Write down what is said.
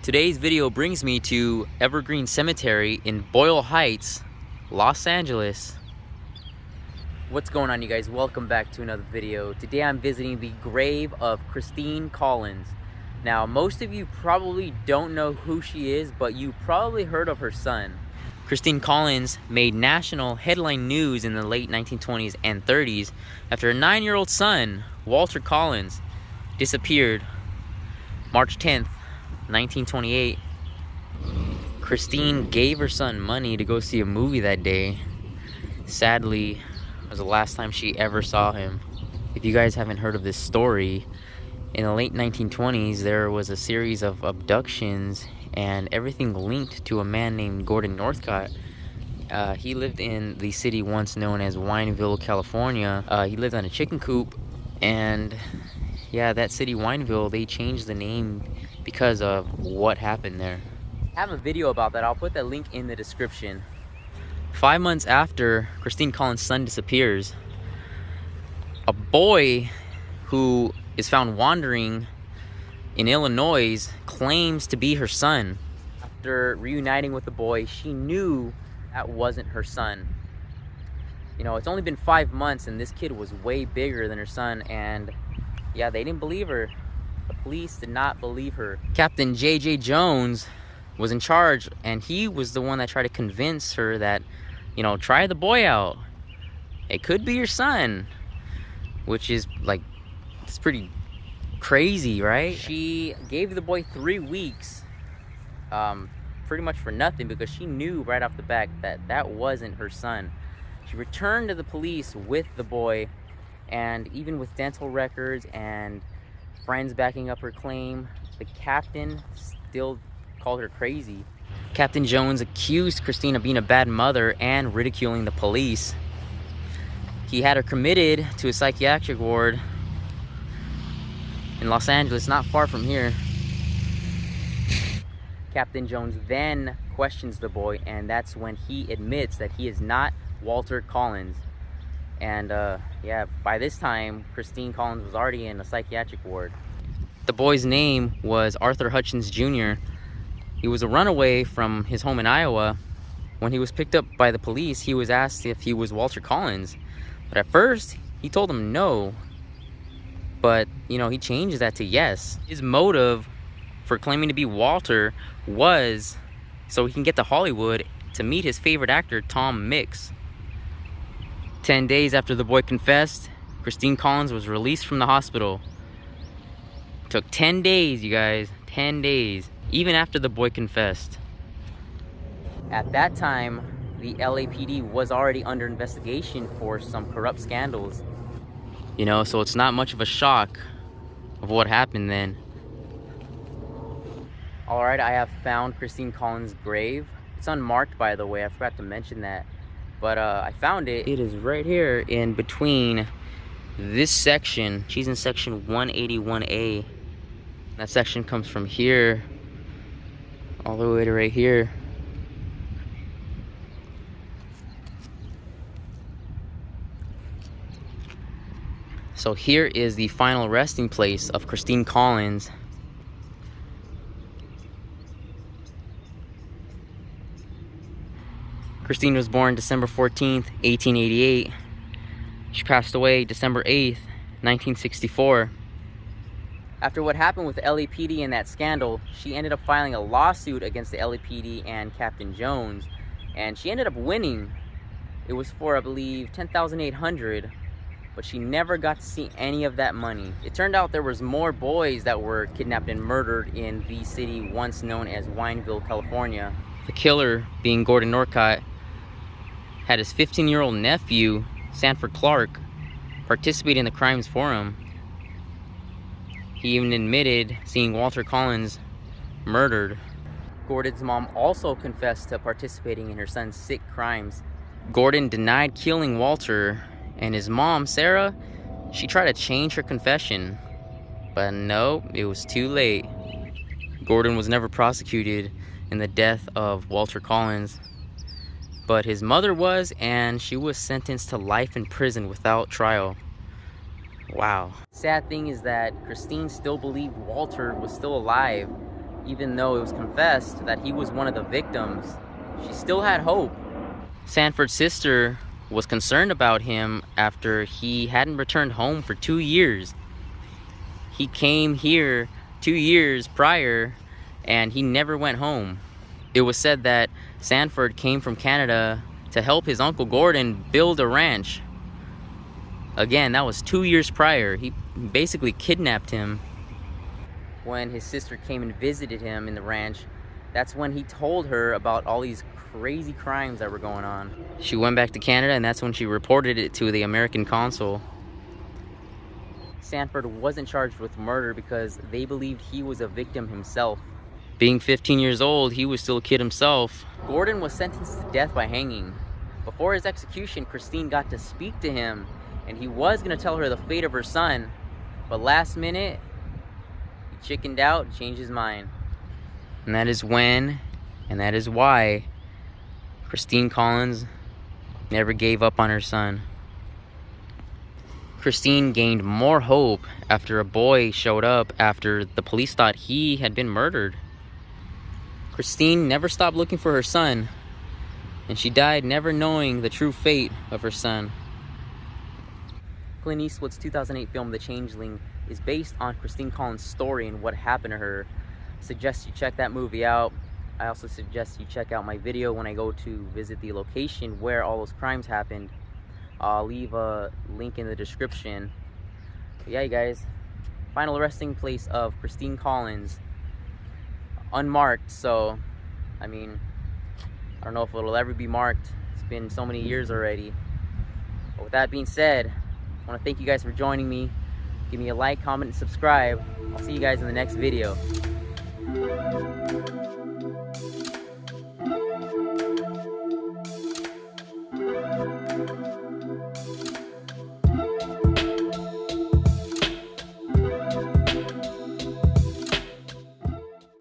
Today's video brings me to Evergreen Cemetery in Boyle Heights, Los Angeles. What's going on, you guys? Welcome back to another video. Today I'm visiting the grave of Christine Collins. Now, most of you probably don't know who she is, but you probably heard of her son. Christine Collins made national headline news in the late 1920s and 30s after a 9-year-old son, Walter Collins, disappeared March 10th, 1928. Christine gave her son money to go see a movie that day. Sadly, it was the last time she ever saw him. If you guys haven't heard of this story, in the late 1920s there was a series of abductions and everything linked to a man named Gordon Northcott. He lived in the city once known as Wineville, California. He lived on a chicken coop, and yeah, that city, Wineville, they changed the name because of what happened there. I have a video about that. I'll put that link in the description. 5 months after Christine Collins' son disappears, a boy who is found wandering in Illinois claims to be her son. After reuniting with the boy, she knew that wasn't her son. You know, it's only been 5 months and this kid was way bigger than her son, and yeah, they didn't believe her. The police did not believe her. Captain J.J. Jones was in charge, and he was the one that tried to convince her that, you know, try the boy out. It could be your son, which is like, it's pretty crazy, right? She gave the boy 3 weeks, pretty much for nothing, because she knew right off the bat that that wasn't her son. She returned to the police with the boy, and even with dental records and friends backing up her claim, the captain still called her crazy. Captain Jones accused Christine of being a bad mother and ridiculing the police. He had her committed to a psychiatric ward in Los Angeles, not far from here. Captain Jones then questions the boy, and that's when he admits that he is not Walter Collins. And yeah, by this time, Christine Collins was already in a psychiatric ward. The boy's name was Arthur Hutchins Jr. He was a runaway from his home in Iowa. When he was picked up by the police, he was asked if he was Walter Collins. But at first, he told them no. But, you know, he changed that to yes. His motive for claiming to be Walter was so he can get to Hollywood to meet his favorite actor, Tom Mix. 10 days after the boy confessed, Christine Collins was released from the hospital. It took 10 days, you guys, 10 days, even after the boy confessed. At that time, the LAPD was already under investigation for some corrupt scandals. You know, so it's not much of a shock of what happened then. Alright, I have found Christine Collins' grave. It's unmarked, by the way, I forgot to mention that. But I found it. It is right here in between this section. She's in section 181A. That section comes from here all the way to right here. So here is the final resting place of Christine Collins. Christine was born December 14th, 1888. She passed away December 8th, 1964. After what happened with the LAPD and that scandal, she ended up filing a lawsuit against the LAPD and Captain Jones, and she ended up winning. It was for, I believe, $10,800, but she never got to see any of that money. It turned out there was more boys that were kidnapped and murdered in the city once known as Wineville, California. The killer, being Gordon Northcott, had his 15-year-old nephew, Sanford Clark, participate in the crimes for him. He even admitted seeing Walter Collins murdered. Gordon's mom also confessed to participating in her son's sick crimes. Gordon denied killing Walter, and his mom, Sarah, she tried to change her confession. But no, it was too late. Gordon was never prosecuted in the death of Walter Collins, but his mother was, and she was sentenced to life in prison without trial. Wow. Sad thing is that Christine still believed Walter was still alive, even though it was confessed that he was one of the victims, she still had hope. Sanford's sister was concerned about him after he hadn't returned home for 2 years. He came here 2 years prior and he never went home. It was said that Sanford came from Canada to help his uncle Gordon build a ranch. Again, that was 2 years prior. He basically kidnapped him. When his sister came and visited him in the ranch, that's when he told her about all these crazy crimes that were going on. She went back to Canada, and that's when she reported it to the American consul. Sanford wasn't charged with murder because they believed he was a victim himself. Being 15 years old, he was still a kid himself. Gordon was sentenced to death by hanging. Before his execution, Christine got to speak to him, and he was going to tell her the fate of her son, but last minute, he chickened out, changed his mind. And that is when, and that is why, Christine Collins never gave up on her son. Christine gained more hope after a boy showed up after the police thought he had been murdered. Christine never stopped looking for her son, and she died never knowing the true fate of her son. Clint Eastwood's 2008 film, The Changeling, is based on Christine Collins' story and what happened to her. I suggest you check that movie out. I also suggest you check out my video when I go to visit the location where all those crimes happened. I'll leave a link in the description. But yeah, you guys, final resting place of Christine Collins, unmarked. So, I mean, I don't know if it'll ever be marked. It's been so many years already. But with that being said, I want to thank you guys for joining me. Give me a like, comment, and subscribe. I'll see you guys in the next video.